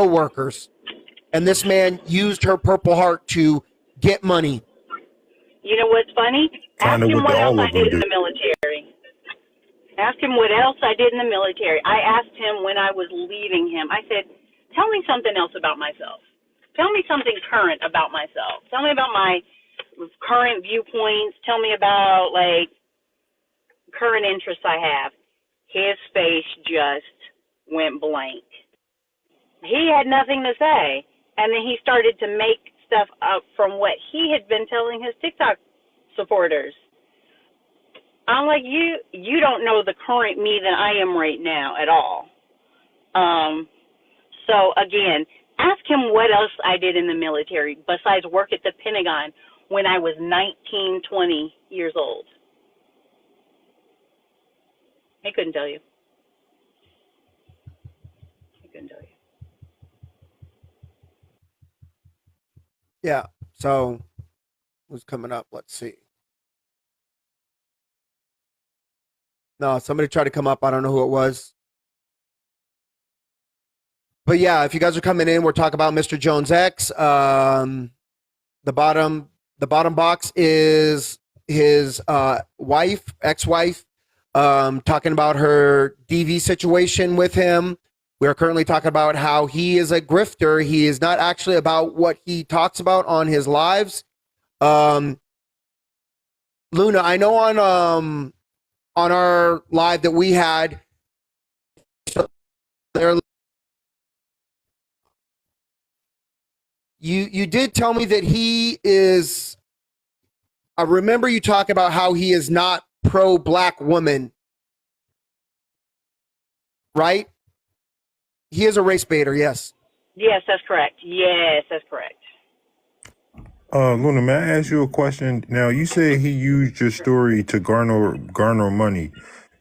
co-workers, and this man used her Purple Heart to get money. You know what's funny? Kind Ask of him what what else all I of them did in do. the military. Ask him what else I did in the military. I asked him when I was leaving him. I said, tell me something else about myself. Tell me something current about myself. Tell me about my current viewpoints. Tell me about, like, current interests I have. His face just went blank. He had nothing to say. And then he started to make stuff up from what he had been telling his TikTok supporters. I'm like, you don't know the current me that I am right now at all. So again, ask him what else I did in the military besides work at the Pentagon when I was 19, 20 years old. He couldn't tell you. He couldn't tell you. Yeah. So who's coming up? Let's see. No, somebody tried to come up. I don't know who it was. But yeah, if you guys are coming in, we're talking about Mr. Jones X. The bottom box is his ex-wife, talking about her DV situation with him. We are currently talking about how he is a grifter. He is not actually about what he talks about on his lives. Luna, I know on our live that we had, there, you did tell me that he is. I remember you talking about how he is not pro-black woman, right? He is a race baiter, yes. Yes, that's correct. Yes, that's correct. Luna, may I ask you a question? Now, you said he used your story to garner money.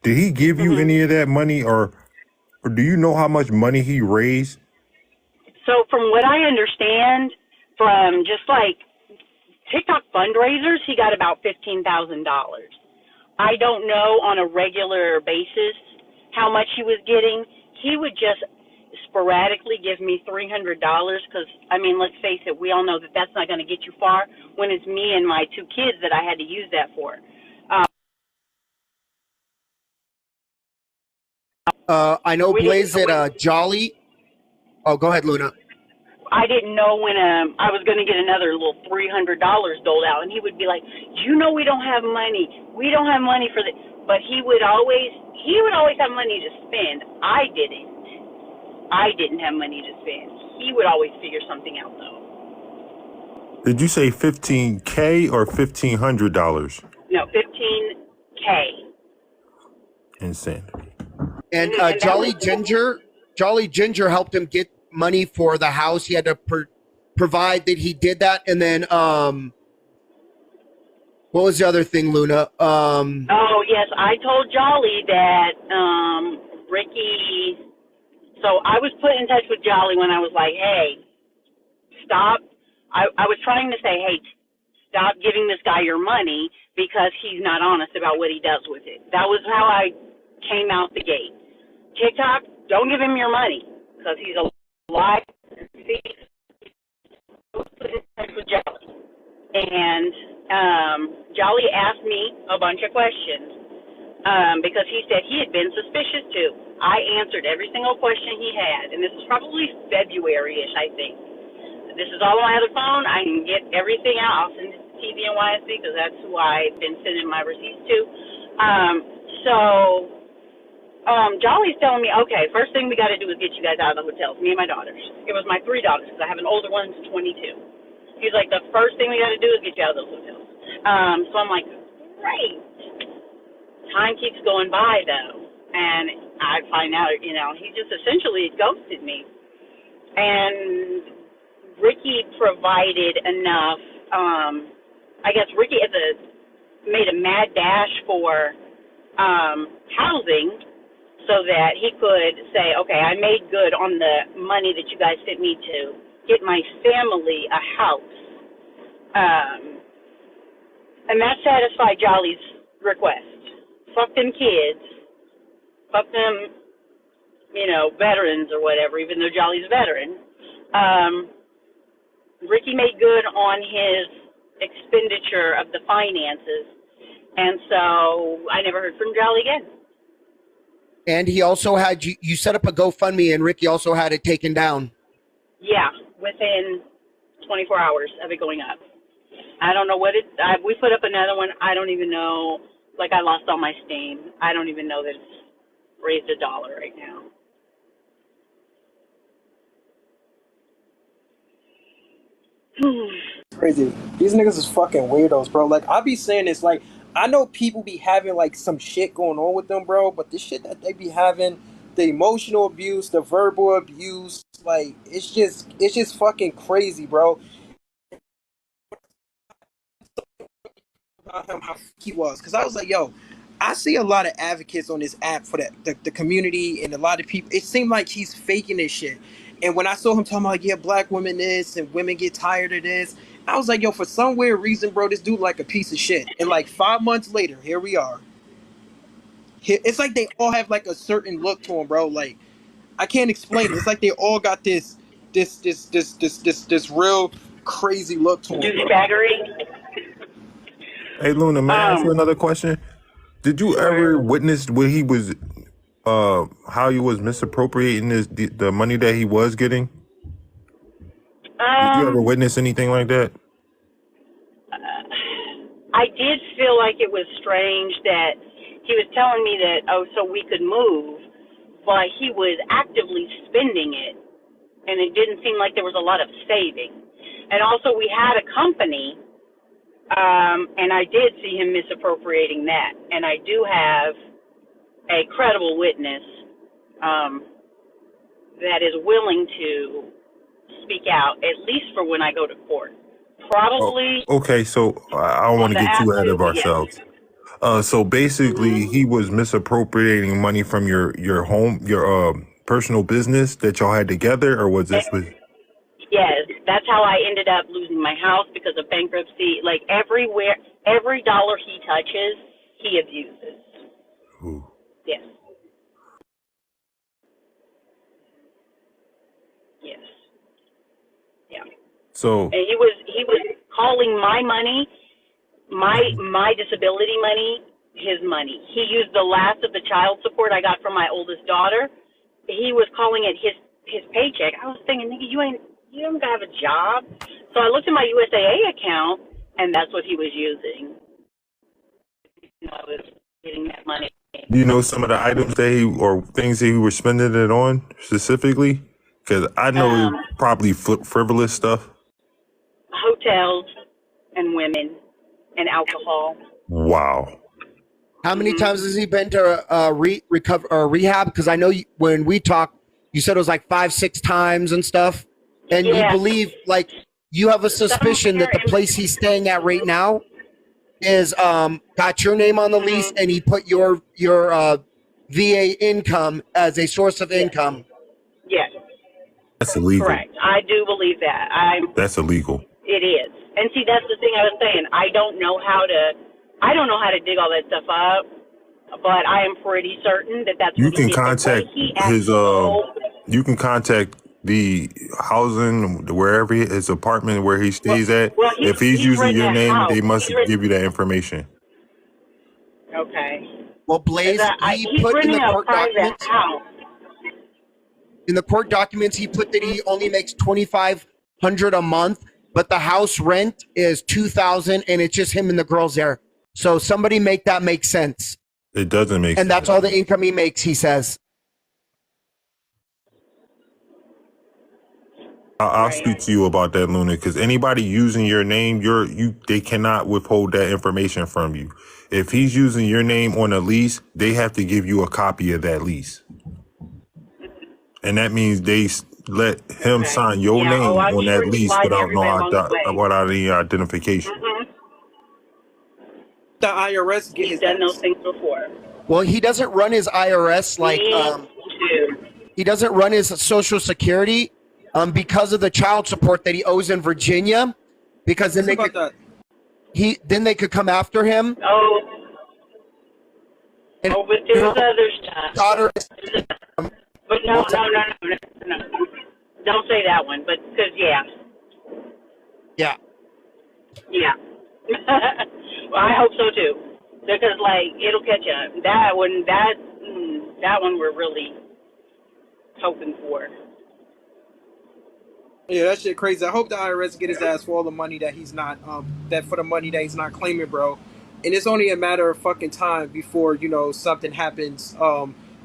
Did he give you any of that money, or do you know how much money he raised? So from what I understand, from just like TikTok fundraisers, he got about $15,000. I don't know on a regular basis how much he was getting. He would just sporadically give me $300 because, I mean, let's face it, we all know that that's not going to get you far when it's me and my two kids that I had to use that for. I know Blaze at Jolly. Oh, go ahead, Luna. I didn't know when I was going to get another little $300 doled out, and he would be like, "You know, we don't have money. We don't have money for the." But he would always have money to spend. I didn't have money to spend. He would always figure something out, though. Did you say $15K or $1,500? No, $15K. Insanity. And Jolly Ginger helped him get money for the house. He had to provide that he did that. And then what was the other thing, Luna? Oh, yes, I told Jolly that Ricky. So I was put in touch with Jolly when I was like, hey, stop. I was trying to say, hey, stop giving this guy your money because he's not honest about what he does with it. That was how I came out the gate. TikTok, don't give him your money because he's a liar. I was put in touch with Jolly. And Jolly asked me a bunch of questions because he said he had been suspicious too. I answered every single question he had, and this was probably February-ish, I think. This is all on my other phone. I can get everything out. I'll send it to TV and YSB because that's who I've been sending my receipts to. Jolly's telling me, okay, first thing we got to do is get you guys out of the hotels, me and my daughters. It was my 3 daughters because I have an older one who's 22. He's like, the first thing we got to do is get you out of those hotels. So I'm like, great. Time keeps going by, though, and I find out, he just essentially ghosted me. And Ricky provided enough. I guess Ricky made a mad dash for housing so that he could say, okay, I made good on the money that you guys sent me to get my family a house. And that satisfied Jolly's request. Fuck them kids. Fuck them, veterans or whatever, even though Jolly's a veteran. Um, Ricky made good on his expenditure of the finances, and so I never heard from Jolly again. And he also had you set up a GoFundMe, and Ricky also had it taken down. Yeah, within 24 hours of it going up. I don't know what we put up another one. I don't even know. Like, I lost all my steam. I don't even know that it's raised $1 right now. Crazy. These niggas is fucking weirdos, bro. Like, I be saying this, like, I know people be having, like, some shit going on with them, bro, but the shit that they be having, the emotional abuse, the verbal abuse, like, it's just fucking crazy, bro. About him, how he was. Because I was like, yo, I see a lot of advocates on this app for the community and a lot of people. It seemed like he's faking this shit. And when I saw him talking about, yeah, black women this and women get tired of this, I was like, yo, for some weird reason, bro, this dude like a piece of shit. And like 5 months later, here we are. It's like they all have like a certain look to them, bro. Like, I can't explain it. It's like they all got this real crazy look to them. Douchebaggery. Hey, Luna, may I ask you another question? Did you ever witness where he was, how he was misappropriating the money that he was getting? Did you ever witness anything like that? I did feel like it was strange that he was telling me that, oh, so we could move, but he was actively spending it, and it didn't seem like there was a lot of saving. And also, we had a company, and I did see him misappropriating that. And I do have a credible witness that is willing to speak out, at least for when I go to court. Probably. Oh, okay, so I don't want to get too ahead of ourselves. So basically, he was misappropriating money from your home, your personal business that y'all had together, or was this with? Yes, that's how I ended up losing my house because of bankruptcy. Like, everywhere, every dollar he touches, he abuses. Ooh. Yes. Yes. Yeah. So. And he was calling my money, my disability money, his money. He used the last of the child support I got from my oldest daughter. He was calling it his paycheck. I was thinking, nigga, you don't have a job. So I looked at my USAA account, and that's what he was using. I was getting that money. Do you know some of the items or things that he was spending it on specifically? Because I know probably frivolous stuff. Hotels and women and alcohol. Wow. How many times has he been to rehab? Because I know when we talked, you said it was like 5-6 times and stuff. And you believe, like, you have a suspicion that the place he's staying at right now is got your name on the lease, and he put your VA income as a source of income. Yes. That's illegal. Correct. I do believe that. That's illegal. It is. And see, that's the thing I was saying. I don't know how to dig all that stuff up, but I am pretty certain that that's You what can he did. contact his you can contact the housing, wherever his apartment where he stays at. If he's using your name, they must give you that information. Okay. Well, Blaze, he put in the court documents. In the court documents, he put that he only makes $2,500 a month, but the house rent is $2,000, and it's just him and the girls there. So somebody make that make sense. It doesn't make sense. And that's all the income he makes, he says. I'll speak to you about that, Luna, because anybody using your name, they cannot withhold that information from you. If he's using your name on a lease, they have to give you a copy of that lease. And that means they let him sign your name on that lease without any identification. The IRS He's done those things before. Well, he doesn't run his IRS like he doesn't run his Social Security because of the child support that he owes in Virginia. Because then they could come after him. But there's other stuff. Daughter. But no. Don't say that one, but because Yeah. yeah. Well, I hope so too, because like it'll catch you. That one we're really hoping for. Yeah, that shit crazy. I hope the IRS get his ass for all the money that he's not that for the money that he's not claiming, bro. And it's only a matter of fucking time before something happens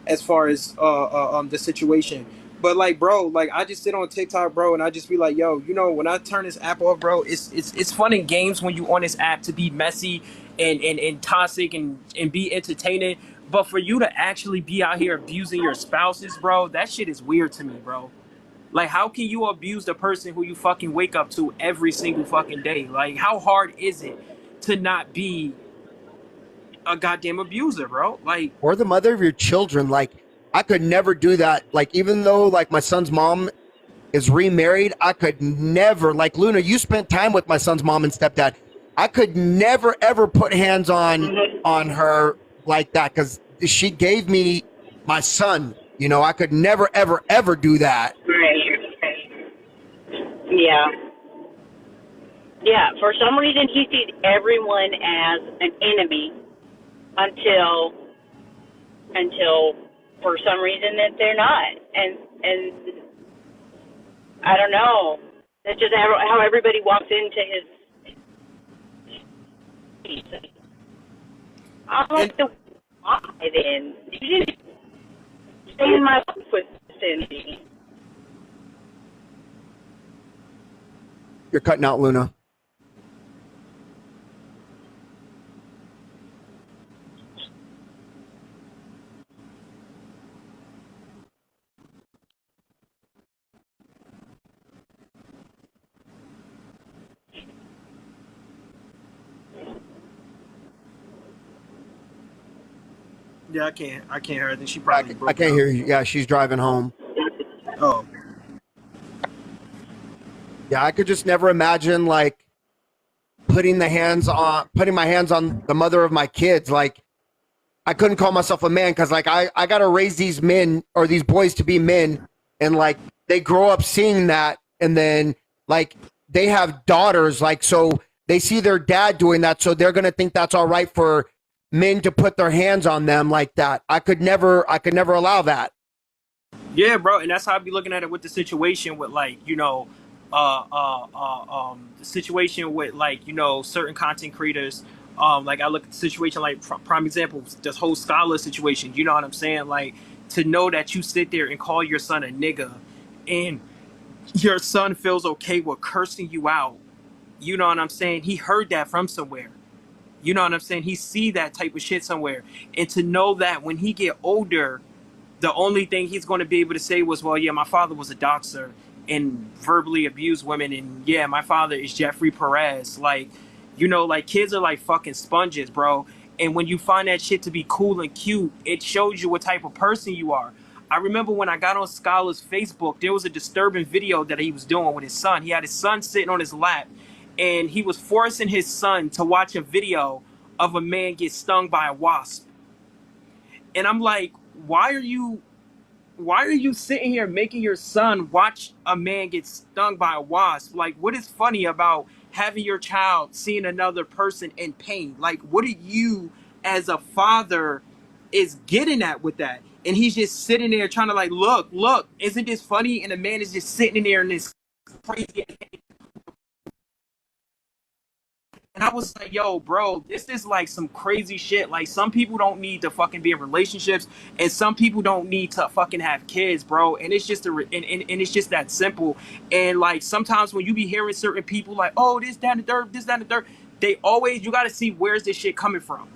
as far as the situation. But like, bro, like I just sit on TikTok, bro, and I just be like, yo, when I turn this app off, bro, it's fun in games when you on this app to be messy and toxic and be entertaining. But for you to actually be out here abusing your spouses, bro, that shit is weird to me, bro. Like, how can you abuse the person who you fucking wake up to every single fucking day? Like, how hard is it to not be a goddamn abuser, bro? Like, Or the mother of your children. Like, I could never do that. Like, even though like my son's mom is remarried, I could never, like Luna, you spent time with my son's mom and stepdad. I could never ever put hands on her like that because she gave me my son. I could never ever ever do that. Right. Yeah. Yeah. For some reason, he sees everyone as an enemy until for some reason that they're not, and I don't know. That's just how everybody walks into his. I'm and like, why then? You didn't stay in my life with Cindy. You're cutting out, Luna. yeah, I can't hear her. I think she probably I broke can't up. hear you. Yeah, she's driving home. Oh, Yeah, I could just never imagine like putting my hands on the mother of my kids. Like, I couldn't call myself a man because like I got to raise these men or these boys to be men, and like they grow up seeing that, and then like they have daughters, like so they see their dad doing that, so they're gonna think that's all right for men to put their hands on them like that. I could never allow that. yeah, bro, and that's how I be looking at it with the situation with like the situation with like certain content creators. Like I look at the situation like prime example, this whole scholar situation. You know what I'm saying? Like to know that you sit there and call your son a nigga, and your son feels okay with cursing you out. You know what I'm saying? He heard that from somewhere. You know what I'm saying? He see that type of shit somewhere, and to know that when he get older the only thing he's going to be able to say was, well, yeah, my father was a doxer and verbally abused women. And yeah, my father is Jeffrey Perez. Like, like kids are like fucking sponges, bro. And when you find that shit to be cool and cute, it shows you what type of person you are. I remember when I got on Scholar's Facebook, there was a disturbing video that he was doing with his son. He had his son sitting on his lap and he was forcing his son to watch a video of a man get stung by a wasp. And I'm like, why are you sitting here making your son watch a man get stung by a wasp? Like, what is funny about having your child seeing another person in pain? Like, what are you as a father is getting at with that? And he's just sitting there trying to like, look, isn't this funny? And the man is just sitting there in this crazy. And I was like, yo, bro, this is like some crazy shit. Like, some people don't need to fucking be in relationships, and some people don't need to fucking have kids, bro. And it's just and it's just that simple. And like, sometimes when you be hearing certain people like, oh, this, that, and the third, this, that, and the third, you got to see where's this shit coming from.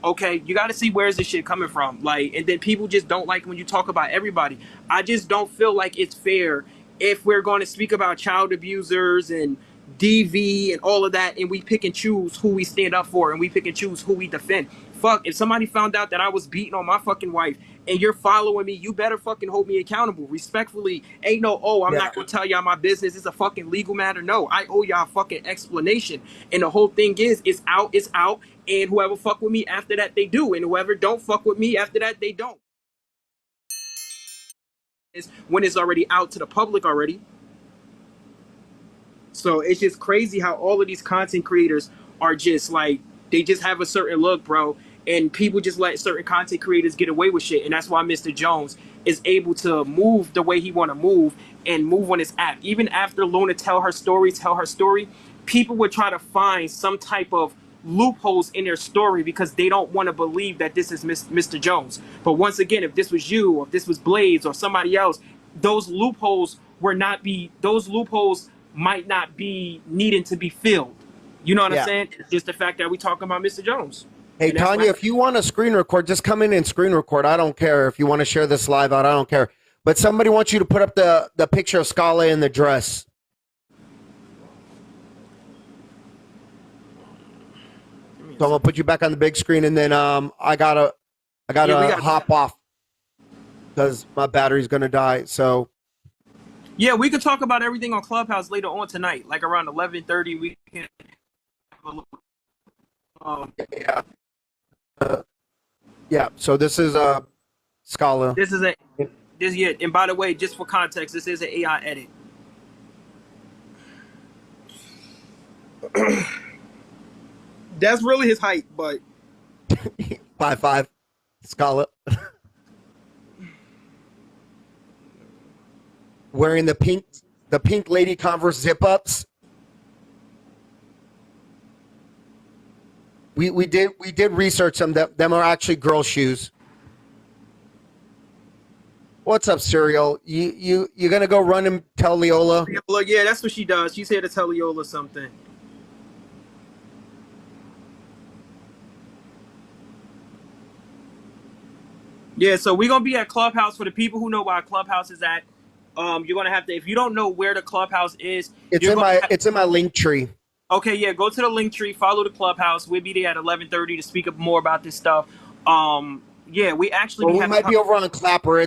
Okay, you got to see where's this shit coming from. Like, and then people just don't like when you talk about everybody. I just don't feel like it's fair if we're going to speak about child abusers and DV and all of that, and we pick and choose who we stand up for, and we pick and choose who we defend. Fuck, if somebody found out that I was beating on my fucking wife and you're following me, you better fucking hold me accountable. Respectfully, ain't no, oh, I'm not gonna tell y'all my business. It's a fucking legal matter. No, I owe y'all a fucking explanation. And the whole thing is, it's out. And whoever fuck with me after that, they do. And whoever don't fuck with me after that, they don't. when it's already out to the public already. So it's just crazy how all of these content creators are just like, they just have a certain look, bro. And people just let certain content creators get away with shit. And that's why Mr. Jones is able to move the way he want to move and move on his app. Even after Luna tell her story, people would try to find some type of loopholes in their story because they don't want to believe that this is Mr. Jones. But once again, if this was you, or if this was Blaze or somebody else, those loopholes might not be needing to be filled. You know what I'm saying? It's just the fact that we talking about Mr. Jones. Hey, Tanya, if you want to screen record, just come in and screen record. I don't care. If you want to share this live out, I don't care. But somebody wants you to put up the picture of Scala in the dress. So I'm gonna put you back on the big screen, and then I gotta hop off because my battery's gonna die. So yeah, we could talk about everything on Clubhouse later on tonight, like around 11:30. We can have a little, yeah. So this is Scala. And by the way, just for context, this is an AI edit. That's really his height, but 5'5", Scala. Wearing the pink lady Converse zip ups. We did research them. Them are actually girl shoes. What's up, Serial? You gonna go run and tell Leola? Look, yeah, that's what she does. She's here to tell Leola something. Yeah, so we're gonna be at Clubhouse. For the people who know where Clubhouse is at, you're gonna have to. If you don't know where the Clubhouse is, it's in my link tree. Okay, yeah, go to the link tree, follow the Clubhouse. We'll be there at 11:30 to speak up more about this stuff. Yeah, we actually we might be over on Clapper.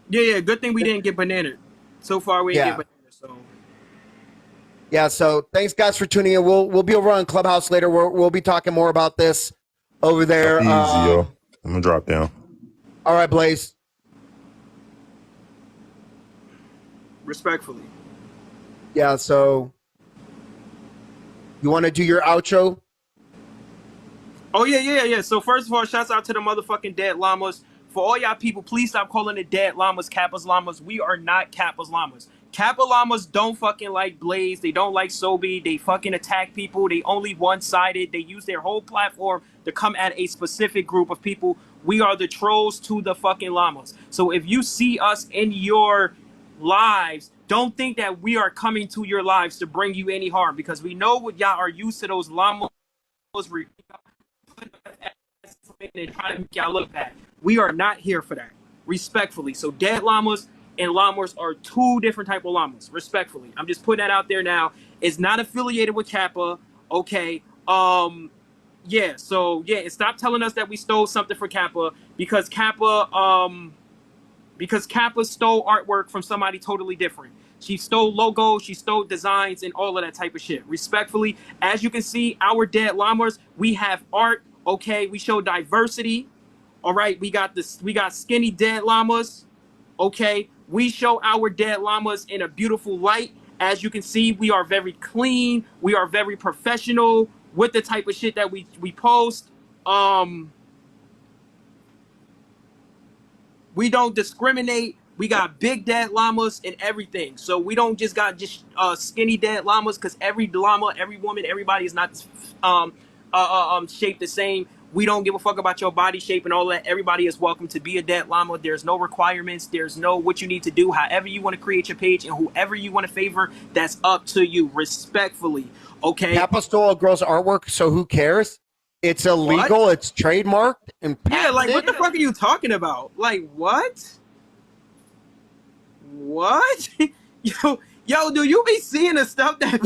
Yeah. Good thing we didn't get bananaed. So far, we didn't get bananaed. So yeah. So thanks, guys, for tuning in. We'll be over on Clubhouse later. We'll be talking more about this over there. Easy, yo. I'm gonna drop down. All right, Blaze. Respectfully. Yeah. So you want to do your outro? Oh yeah. So first of all, shouts out to the motherfucking dead llamas. For all y'all people, please stop calling it dead llamas, Kappa's llamas. We are not Kappa's llamas. Kappa llamas don't fucking like Blaze. They don't like Sobe. They fucking attack people. They only one-sided. They use their whole platform to come at a specific group of people. We are the trolls to the fucking llamas. So if you see us in your lives, don't think that we are coming to your lives to bring you any harm, because we know what y'all are used to those llamas and trying to make y'all look bad. We are not here for that, respectfully. So dead llamas and llamas are two different type of llamas, respectfully. I'm just putting that out there now. It's not affiliated with Kappa, okay? Yeah, so yeah, and stop telling us that we stole something for Kappa, because Kappa stole artwork from somebody totally different. She stole logos, she stole designs, and all of that type of shit. Respectfully, as you can see, our dead llamas, we have art, okay? We show diversity. All right, we got skinny dead llamas. Okay, we show our dead llamas in a beautiful light. As you can see, we are very clean. We are very professional with the type of shit that we post. We don't discriminate. We got big dead llamas and everything. So we don't just got skinny dead llamas, because every llama, every woman, everybody is not shaped the same. We don't give a fuck about your body shape and all that. Everybody is welcome to be a dead llama. There's no requirements. There's no what you need to do. However you want to create your page and whoever you want to favor, that's up to you, respectfully. Okay. Kappa stole a girl's artwork, so who cares? It's illegal. What? It's trademarked and patented. Yeah, like what the fuck are you talking about? Like what? What? Yo, do you be seeing the stuff that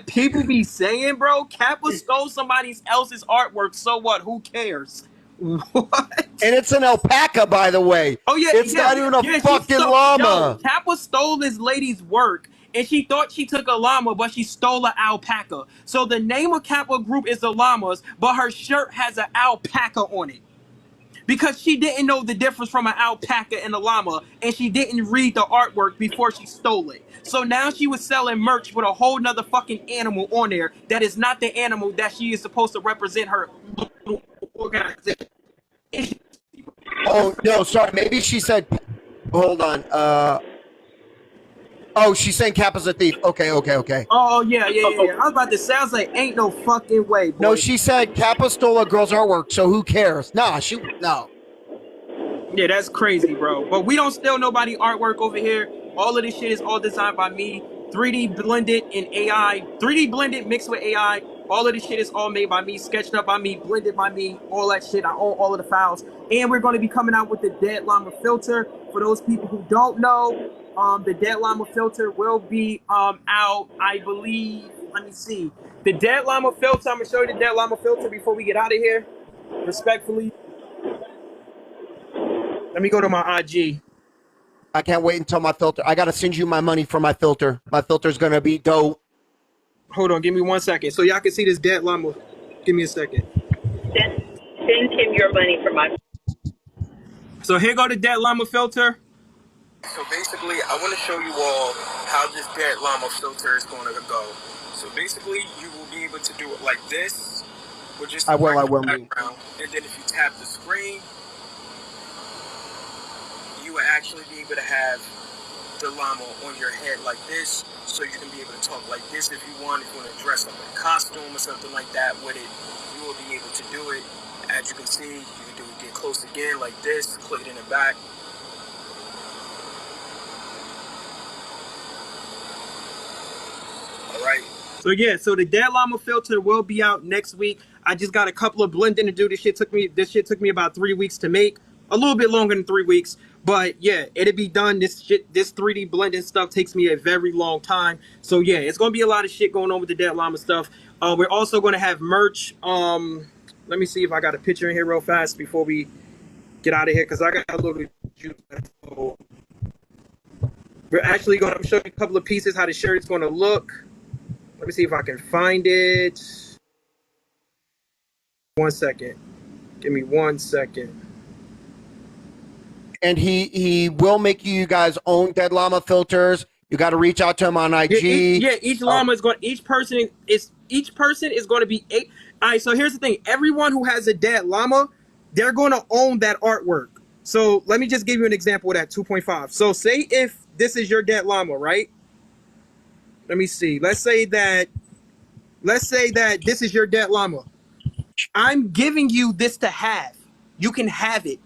people be saying, bro? Kappa stole somebody else's artwork, so what? Who cares? What? And it's an alpaca, by the way. Oh yeah, it's not even a fucking llama. Yo, Kappa stole this lady's work, and she thought she took a llama, but she stole an alpaca. So the name of Kappa Group is the llamas, but her shirt has an alpaca on it. because she didn't know the difference from an alpaca and a llama, and she didn't read the artwork before she stole it. So now she was selling merch with a whole nother fucking animal on there that is not the animal that she is supposed to represent her organization. Oh no, sorry. Maybe she said. Hold on. Oh, she's saying Kappa's a thief. Okay. Oh yeah. I was about to say, I was like, ain't no fucking way, boy. No, she said Kappa stole a girl's artwork, so who cares? Nah, no. Yeah, that's crazy, bro. But we don't steal nobody artwork over here. All of this shit is all designed by me. 3D blended in AI. 3D blended mixed with AI. All of this shit is all made by me, sketched up by me, blended by me, all that shit. I own all of the files. And we're going to be coming out with the Dead Llama filter. For those people who don't know, the Dead Llama filter will be out, I believe. Let me see. The Dead Llama filter, I'm going to show you the Dead Llama filter before we get out of here. Respectfully. Let me go to my IG. I can't wait until my filter. I gotta send you my money for my filter. My filter's gonna be dope. Hold on, give me 1 second. So y'all can see this Dead Llama. Give me a second. Send him your money for my. So here go the Dead Llama filter. So basically, I want to show you all how this Dead Llama filter is going to go. So basically, you will be able to do it like this, with just I will. background. And then if you tap the screen, you will actually be able to have the llama on your head like this, so you can be able to talk like this if you want. If you want to dress up in a costume or something like that with it, you will be able to do it. As you can see, you can do it, get close again like this, click it in the back. All right. So yeah, so the Dead Llama filter will be out next week. I just got a couple of blending to do. This shit took me about 3 weeks to make. A little bit longer than 3 weeks. But yeah, it'll be done. This 3D blending stuff takes me a very long time. So yeah, it's gonna be a lot of shit going on with the Dead Llama stuff. We're also gonna have merch. Let me see if I got a picture in here real fast before we get out of here, because I got a little juice. So we're actually gonna show you a couple of pieces how the shirt is gonna look. Let me see if I can find it. 1 second. Give me 1 second. And he will make you guys own Dead Llama filters. You got to reach out to him on IG. Each llama is going. Each person is going to be eight. All right. So here's the thing. Everyone who has a dead llama, they're going to own that artwork. So let me just give you an example of that 2.5. So say if this is your dead llama, right? Let me see. Let's say that this is your dead llama. I'm giving you this to have. You can have it.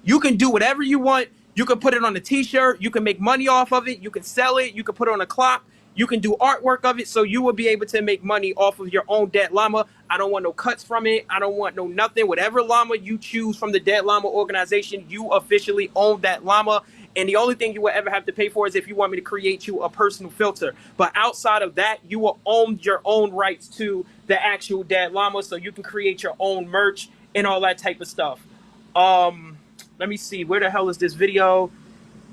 You can do whatever you want. You can put it on a t-shirt. You can make money off of it. You can sell it. You can put it on a clock. You can do artwork of it. So you will be able to make money off of your own Dead Llama. I don't want no cuts from it. I don't want no nothing. Whatever llama you choose from the Dead Llama organization, you officially own that llama. And the only thing you will ever have to pay for is if you want me to create you a personal filter. But outside of that, you will own your own rights to the actual Dead Llama. So you can create your own merch and all that type of stuff. Let me see, where the hell is this video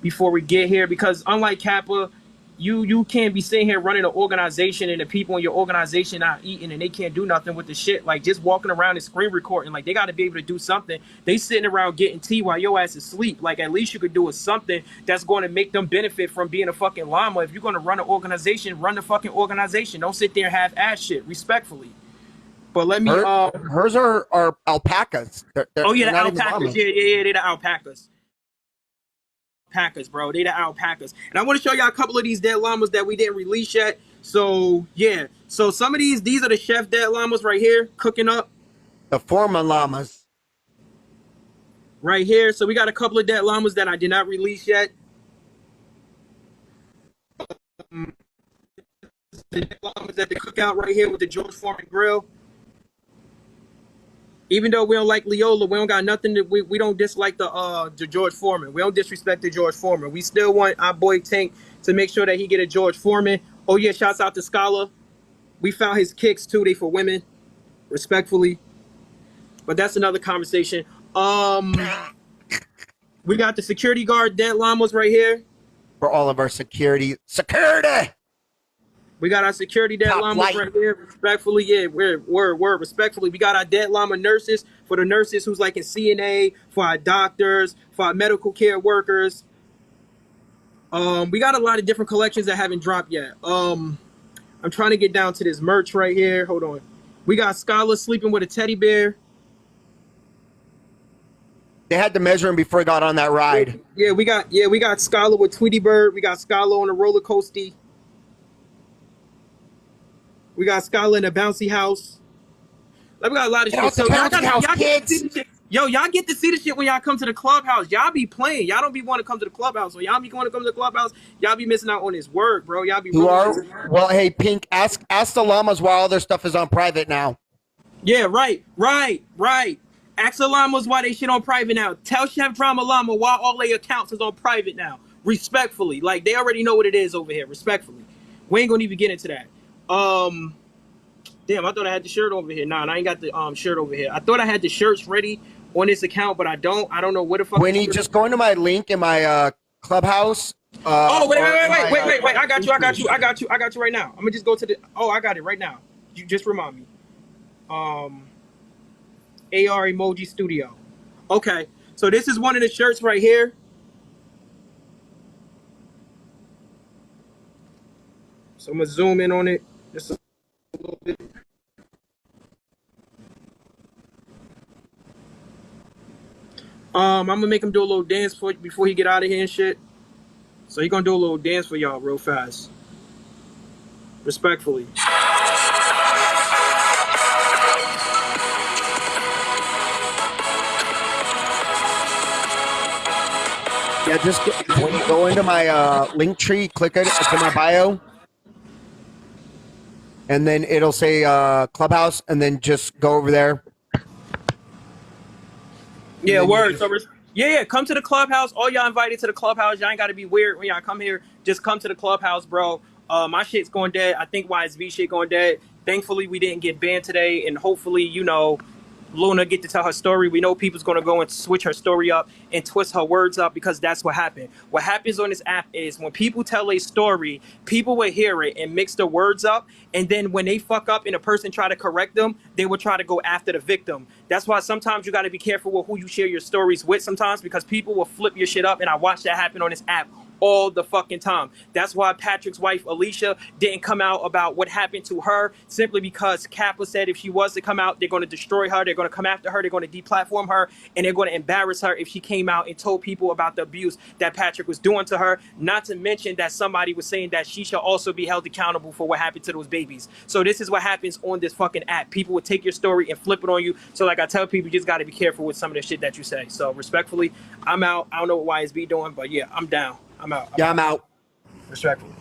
before we get here? Because unlike Kappa, you can't be sitting here running an organization and the people in your organization not eating and they can't do nothing with the shit. Like just walking around and screen recording, like they got to be able to do something. They sitting around getting tea while your ass is asleep. Like at least you could do something that's going to make them benefit from being a fucking llama. If you're going to run an organization, run the fucking organization. Don't sit there and have ass shit, respectfully. But let me. Hers are alpacas. They're the alpacas. Yeah, they're the alpacas. Alpacas, bro. They the alpacas. And I want to show y'all a couple of these dead llamas that we didn't release yet. So yeah. So some of these are the chef dead llamas right here, cooking up. The former llamas. Right here. So we got a couple of dead llamas that I did not release yet. The dead llamas at the cookout right here with the George Foreman grill. Even though we don't like Leola, we don't got nothing that we don't dislike the George Foreman. We don't disrespect the George Foreman. We still want our boy Tank to make sure that he get a George Foreman. Oh yeah, shouts out to Scholar. We found his kicks too. They for women, respectfully. But that's another conversation. We got the security guard dead llamas right here. For all of our security. We got our security dead Top llamas flight. right here. Respectfully, yeah, word. Respectfully, we got our dead llama nurses for the nurses who's like in CNA, for our doctors, for our medical care workers. We got a lot of different collections that haven't dropped yet. I'm trying to get down to this merch right here. Hold on. We got Scholar sleeping with a teddy bear. They had to measure him before he got on that ride. We got Scholar with Tweety Bird. We got Scholar on a roller coaster. We got Scholar in a bouncy house. Like, we got a lot of Get shit. out the So bouncy house, kids. Yo, y'all get to see the shit when y'all come to the clubhouse. Y'all be playing. Y'all don't be want to come to the clubhouse. So y'all be want to come to the clubhouse. Y'all be missing out on this work, bro. Y'all be Who really are well? Hey, Pink, ask the llamas why all their stuff is on private now. Yeah, right. Ask the llamas why they shit on private now. Tell Chef Drama Llama why all their accounts is on private now. Respectfully. Like, they already know what it is over here. Respectfully. We ain't gonna even get into that. Damn, I thought I had the shirt over here. Nah, I ain't got the shirt over here. I thought I had the shirts ready on this account, but I don't. I don't know what the fuck. When you just go into my link in my clubhouse. Wait. I got you right now. I'm gonna just go to the. Oh, I got it right now. You just remind me. AR Emoji Studio. Okay, so this is one of the shirts right here. So I'm gonna zoom in on it just a little bit. I'm gonna make him do a little dance for before he get out of here and shit. So he gonna do a little dance for y'all real fast. Respectfully. Yeah, just when you go into my link tree, click it. It's in my bio, and then it'll say Clubhouse, and then just go over there. Yeah, word. So come to the clubhouse. All y'all invited to the clubhouse. Y'all ain't gotta be weird when y'all come here. Just come to the clubhouse, bro. My shit's going dead. I think YSV shit going dead. Thankfully, we didn't get banned today, and hopefully, Luna get to tell her story. We know people's gonna go and switch her story up and twist her words up because that's what happened. What happens on this app is when people tell a story, people will hear it and mix the words up, and then when they fuck up and a person try to correct them, they will try to go after the victim. That's why sometimes you got to be careful with who you share your stories with sometimes, because people will flip your shit up, and I watch that happen on this app all the fucking time. That's why Patrick's wife Alicia didn't come out about what happened to her, simply because Kappa said if she was to come out, they're going to destroy her, they're going to come after her, they're going to deplatform her, and they're going to embarrass her if she came out and told people about the abuse that Patrick was doing to her. Not to mention that somebody was saying that she should also be held accountable for what happened to those babies. So this is what happens on this fucking app. People would take your story and flip it on you. So like I tell people, you just got to be careful with some of the shit that you say. So respectfully, I'm out. I don't know what YSB doing, but yeah, I'm down. I'm out. Yeah, I'm out. Respectfully.